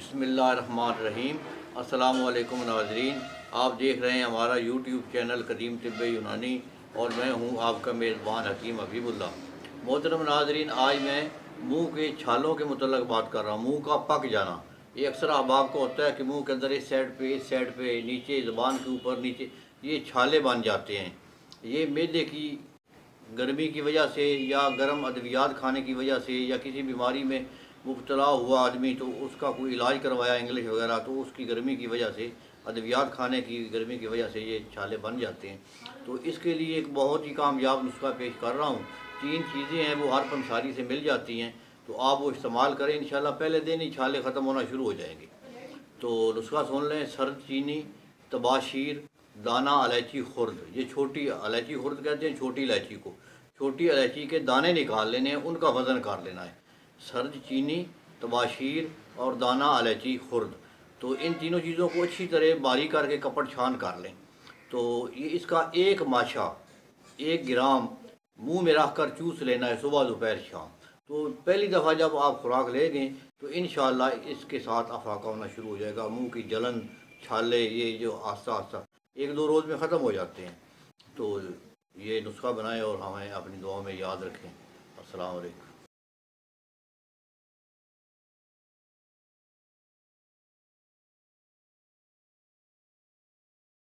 बिस्मिल्लाहिर्रहमानिर्रहीम। अस्सलाम वालेकुम नाज़रीन, आप देख रहे हैं हमारा यूट्यूब चैनल कदीम तिब्ब यूनानी और मैं हूं आपका मेज़बान हकीम हबीबुल्लाह। मोहतरम नाज़रीन, आज मैं मुंह के छालों के मुतल्लक़ बात कर रहा हूँ। मुंह का पक जाना, ये अक्सर अहबाब को होता है कि मुंह के अंदर इस साइड पे नीचे ज़ुबान के ऊपर नीचे ये छाले बन जाते हैं। ये मैदे की गर्मी की वजह से या गर्म अद्वियात खाने की वजह से या किसी बीमारी में मुब्तला हुआ आदमी तो उसका कोई इलाज करवाया इंग्लिश वगैरह, तो उसकी गर्मी की वजह से अद्वियात खाने की गर्मी की वजह से ये छाले बन जाते हैं। तो इसके लिए एक बहुत ही कामयाब नुस्खा पेश कर रहा हूँ। 3 चीज़ें हैं, वो हर पंसारी से मिल जाती हैं, तो आप वो इस्तेमाल करें, इंशाल्लाह पहले दिन ही छाले ख़त्म होना शुरू हो जाएंगे। तो नुस्खा सुन लें। सर्द चीनी, तबाशीर, दाना इलायची खुर्द, ये छोटी इलायची खुर्द कहते हैं छोटी इलायची को। छोटी इलायची के दाने निकाल लेने हैं, उनका वज़न कर लेना है। सर्द चीनी, तबाशीर और दाना इलायची खुर्द, तो इन तीनों चीज़ों को अच्छी तरह बारीक करके कपड़ छान कर लें। तो ये इसका 1 माशा 1 ग्राम मुंह में रख कर चूस लेना है सुबह दोपहर शाम। तो पहली दफ़ा जब आप खुराक लेंगे तो इंशाअल्लाह इसके साथ अफाका होना शुरू हो जाएगा। मुंह की जलन, छाले, ये जो आस्ता आस्ता 1-2 रोज़ में ख़त्म हो जाते हैं। तो ये नुस्खा बनाएं और हमें अपनी दुआ में याद रखें। अस्सलाम वालेकुम।